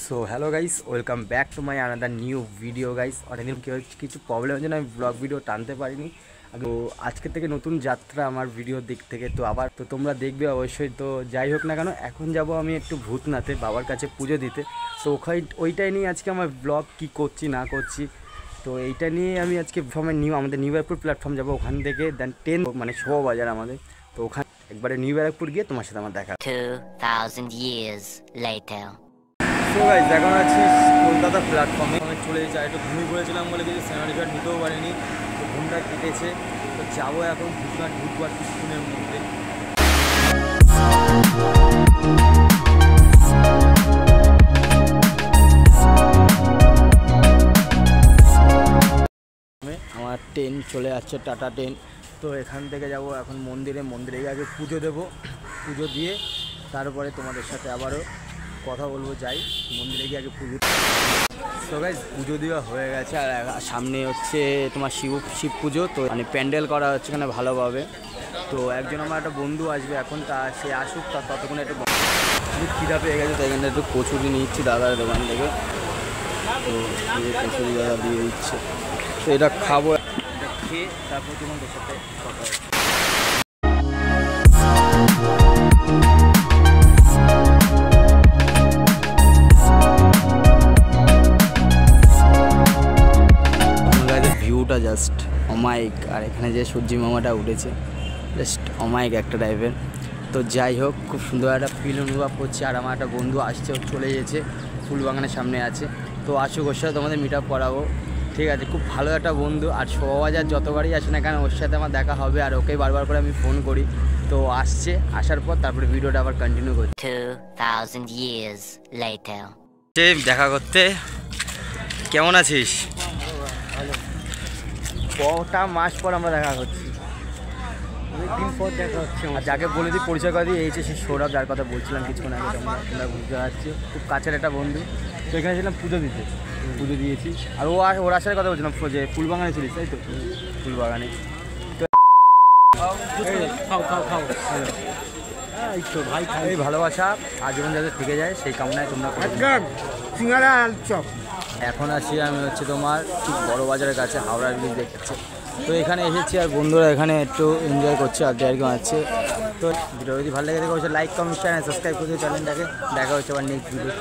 So hello guys, welcome back to my another new video guys. অনেকদিন কিছু প্রবলেমের জন্য আমি ব্লগ ভিডিও টানতে পারিনি। তো আজকে থেকে নতুন যাত্রা আমার ভিডিওর দিক থেকে, তো আবার তো তোমরা দেখবে অবশ্যই। তো যাই হোক না কেন, এখন যাব আমি একটু ভূতনাথে বাবার কাছে পুজো দিতে। তো ওইটাই নিয়ে আজকে আমার ব্লগ কি করছি না করছি, তো এইটা নিয়ে আমি আজকে আমাদের নিউ ব্যারাকপুর প্ল্যাটফর্ম যাবো। ওখান থেকে দেন 10 মানে শো বাজার আমাদের, তো ওখানে একবারে নিউ ব্যারাকপুর গিয়ে তোমার সাথে আমার দেখা। 2000 years later. তো গাইস, এখন আছি কলকাতা প্ল্যাটফর্মে। আমি চলে যাই, একটু ঘুমিয়ে পড়েছিলাম বলে কিছু সিনেমা টিকেট নিতেও পারিনি, তো ঘুমটা কেটেছে। তো যাবো এখন ভূতনাথ, ঢুকবো আর কিছুক্ষণের মধ্যে। আমার ট্রেন চলে যাচ্ছে, টাটা ট্রেন। তো এখান থেকে যাব এখন মন্দিরে গিয়ে আগে পুজো দেবো। পুজো দিয়ে তারপরে তোমাদের সাথে আবারও কথা বলবো। যাই মন্দিরে গিয়ে আগে পুজো। তো গাইস, পুজো দেওয়া হয়ে গেছে, আর সামনে হচ্ছে তোমার শিব পুজো। তো মানে প্যান্ডেল করা হচ্ছে এখানে ভালোভাবে। তো একজন আমার একটা বন্ধু আসবে এখন, তা সে আসুক, তার ততক্ষণে একটু খিদা পেয়ে গেছে, তাই এখানে একটু কচুরি নিচ্ছি দাদার দোকান থেকে। তো কচুরি দাদা দিয়ে দিচ্ছে, তো এটা খাবো, এটা খেয়ে তারপর তোমাদের সাথে কথা হচ্ছে। ভিউটা জাস্ট অমায়িক, আর এখানে যে সূর্যি মামাটা উঠেছে জাস্ট অমায়িক একটা টাইপের। তো যাই হোক, খুব সুন্দর একটা ফিল অনুভব করছি। আর আমার একটা বন্ধু আসছে, চলে গেছে, ফুলবাগানের সামনে আছে। তো আসুক, ওর সাথে তোমাদের মিট আপ করাবো, ঠিক আছে? খুব ভালো একটা বন্ধু, আর শোভাবাজার যতবারই আসে না কেন ওর সাথে আমার দেখা হবে, আর ওকেই বারবার করে আমি ফোন করি। তো আসছে, আসার পর তারপরে ভিডিওটা আবার কন্টিনিউ করছি। 2000 years later. দেখা করতে কেমন আছিস? কটা মাস পর আমরা দেখা করছি, অনেকদিন পর দেখা হচ্ছে। আর যাকে বলে দিই, পরিচয় করে দিই, এই যে সে সৌরভ, যার কথা বলছিলাম কিছুক্ষণ আগে, তোমরা বুঝতে পারছি। খুব কাছের একটা বন্ধু। তো এখানে ছিলাম পুজো দিয়েছি। আর ওর আসার কথা বলছিলাম যে ফুলবাগানে ছিলিস, তাই তো? ফুলবাগানে তো খাও এই তো ভাই, এই ভালোবাসা আজীবন যাতে থেকে যায় সেই কামনায় তোমরা সিঙ্গারা চপ। এখন আছি আমি হচ্ছে তোমার ঠিক বড় বাজারের কাছে, হাওড়া ব্রিজ দেখছি। তো এখানে এসেছি, আর বন্ধুরা এখানে একটু এনজয় করছে, আড্ডা আর কি মারছে। তো ভিডিও যদি ভালো লেগে থাকে অবশ্যই লাইক, কমেন্ট, চ্যানেল সাবস্ক্রাইব করে চ্যানেলটাকে। দেখা হচ্ছে আবার নেক্সট ভিডিও।